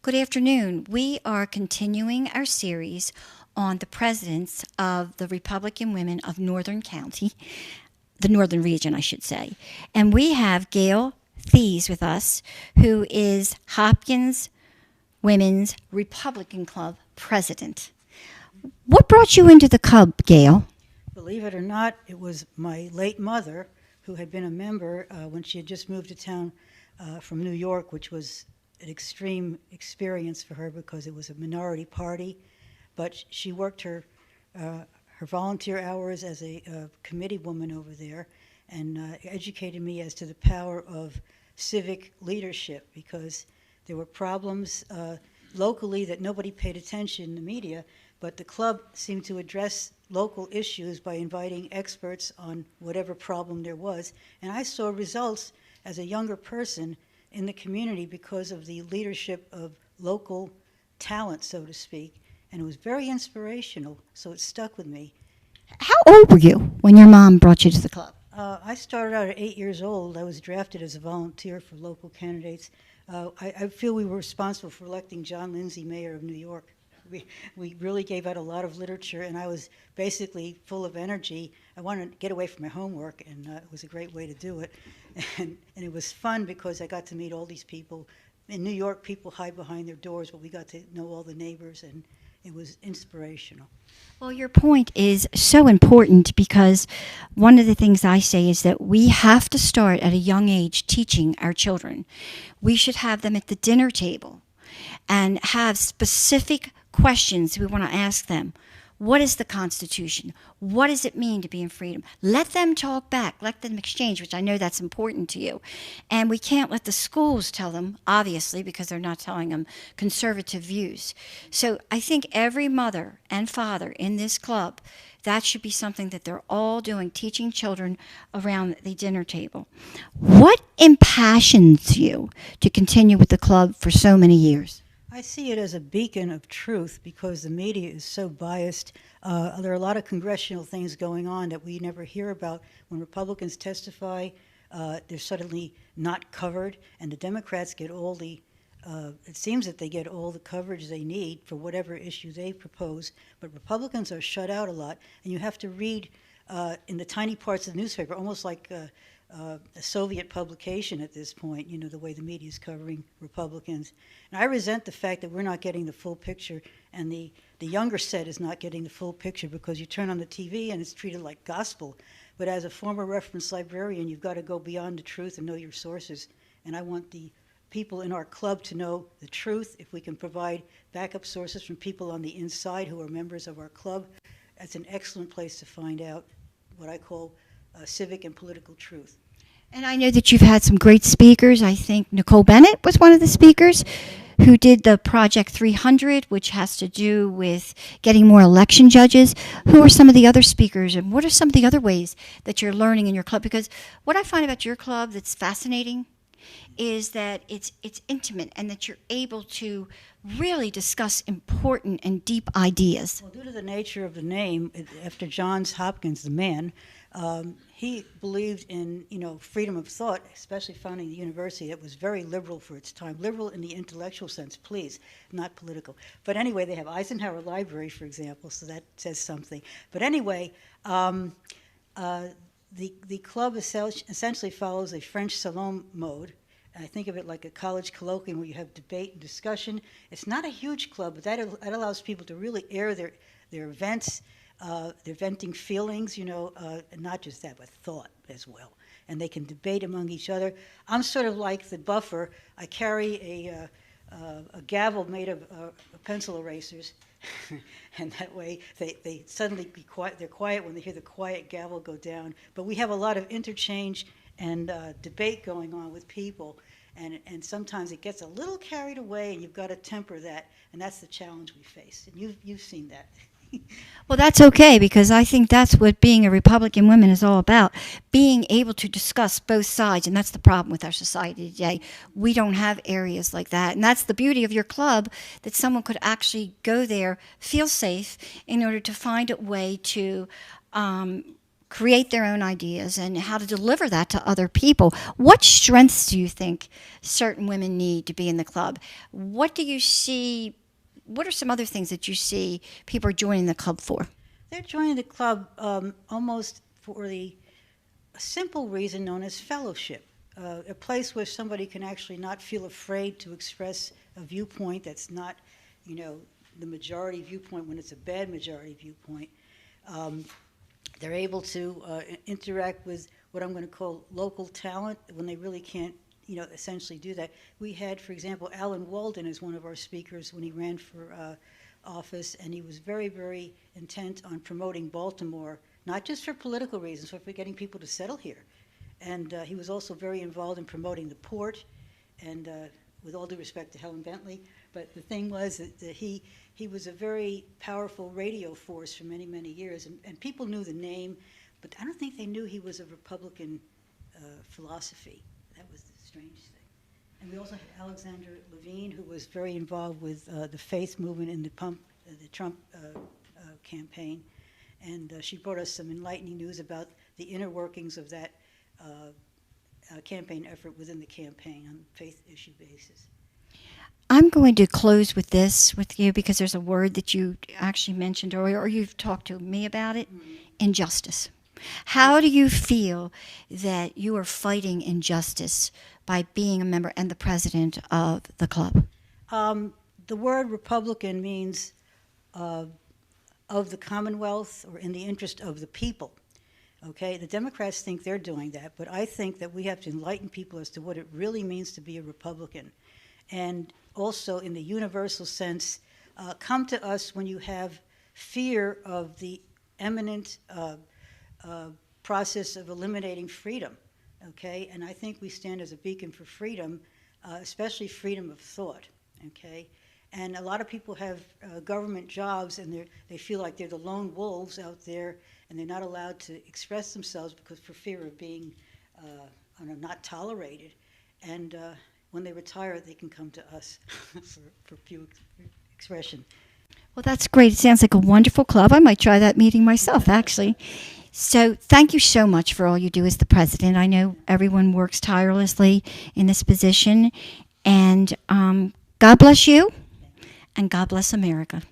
Good afternoon. We are continuing our series on the presidents of the Republican Women of Northern County, the Northern Region, I should say. And we have Gail Thies with us, who is Hopkins Women's Republican Club president. What brought you into the club, Gail? Believe it or not, it was my late mother who had been a member when she had just moved to town from New York, which was an extreme experience for her because it was a minority party. But she worked her volunteer hours as a committee woman over there and educated me as to the power of civic leadership, because there were problems locally that nobody paid attention in the media, but the club seemed to address local issues by inviting experts on whatever problem there was. And I saw results as a younger person in the community because of the leadership of local talent, so to speak. And it was very inspirational, so it stuck with me. How old were you when your mom brought you to the club? I started out at 8 years old. I was drafted as a volunteer for local candidates. I feel we were responsible for electing John Lindsay mayor of New York. We really gave out a lot of literature, and I was basically full of energy. I wanted to get away from my homework, and it was a great way to do it. And it was fun because I got to meet all these people. In New York, people hide behind their doors, but we got to know all the neighbors, and it was inspirational. Well, your point is so important, because one of the things I say is that we have to start at a young age teaching our children. We should have them at the dinner table and have specific questions we want to ask them. What is the Constitution? What does it mean to be in freedom? Let them talk back. Let them exchange, which I know that's important to you. And we can't let the schools tell them, obviously, because they're not telling them conservative views. So I think every mother and father in this club, that should be something that they're all doing, teaching children around the dinner table. What impassions you to continue with the club for so many years? I see it as a beacon of truth because the media is so biased. There are a lot of congressional things going on that we never hear about. When Republicans testify, they're suddenly not covered, and the Democrats get all the, it seems that they get all the coverage they need for whatever issue they propose, but Republicans are shut out a lot, and you have to read in the tiny parts of the newspaper, almost like a Soviet publication at this point, you know, the way the media is covering Republicans. And I resent the fact that we're not getting the full picture, and the younger set is not getting the full picture, because you turn on the TV and it's treated like gospel. But as a former reference librarian, you've got to go beyond the truth and know your sources. And I want the people in our club to know the truth. If we can provide backup sources from people on the inside who are members of our club, that's an excellent place to find out what I call civic and political truth. And I know that you've had some great speakers. I think Nicole Bennett was one of the speakers who did the Project 300, which has to do with getting more election judges. Who are some of the other speakers, and what are some of the other ways that you're learning in your club? Because what I find about your club that's fascinating is that it's intimate, and that you're able to really discuss important and deep ideas. Well, due to the nature of the name, after Johns Hopkins, the man, he believed in, freedom of thought, especially founding the university that was very liberal for its time. Liberal in the intellectual sense, please, not political. But anyway, they have Eisenhower Library, for example, so that says something. But anyway, the club essentially follows a French salon mode. I think of it like a college colloquium where you have debate and discussion. It's not a huge club, but that allows people to really air their events. They're venting feelings, and not just that, but thought as well. And they can debate among each other. I'm sort of like the buffer. I carry a gavel made of pencil erasers, and that way they suddenly be quiet. They're quiet when they hear the quiet gavel go down. But we have a lot of interchange and debate going on with people, and sometimes it gets a little carried away, and you've got to temper that, and that's the challenge we face. And you've seen that. Well, that's okay, because I think that's what being a Republican woman is all about, being able to discuss both sides, and that's the problem with our society today. We don't have areas like that, and that's the beauty of your club, that someone could actually go there, feel safe, in order to find a way to create their own ideas and how to deliver that to other people. What strengths do you think certain women need to be in the club? What do you see? What are some other things that you see people are joining the club for? They're joining the club almost for the simple reason known as fellowship, a place where somebody can actually not feel afraid to express a viewpoint that's not, the majority viewpoint when it's a bad majority viewpoint. They're able to interact with what I'm going to call local talent when they really can't, essentially do that. We had, for example, Alan Walden as one of our speakers when he ran for office, and he was very, very intent on promoting Baltimore, not just for political reasons, but for getting people to settle here. And he was also very involved in promoting the port, and with all due respect to Helen Bentley, but the thing was that he was a very powerful radio force for many, many years, and people knew the name, but I don't think they knew he was a Republican philosophy. That was the strange thing. And we also had Alexander Levine, who was very involved with the faith movement in the Trump campaign, and she brought us some enlightening news about the inner workings of that campaign effort within the campaign on a faith issue basis. I'm going to close with this with you because there's a word that you actually mentioned earlier, or you've talked to me about it, injustice. How do you feel that you are fighting injustice by being a member and the president of the club? The word Republican means of the Commonwealth or in the interest of the people. Okay, the Democrats think they're doing that, but I think that we have to enlighten people as to what it really means to be a Republican. And also in the universal sense, come to us when you have fear of the imminent process of eliminating freedom, okay? And I think we stand as a beacon for freedom, especially freedom of thought, okay? And a lot of people have government jobs, and they feel like they're the lone wolves out there, and they're not allowed to express themselves because for fear of being not tolerated. And when they retire, they can come to us for pure expression. Well, that's great. It sounds like a wonderful club. I might try that meeting myself, actually. So thank you so much for all you do as the president. I know everyone works tirelessly in this position. And God bless you, and God bless America.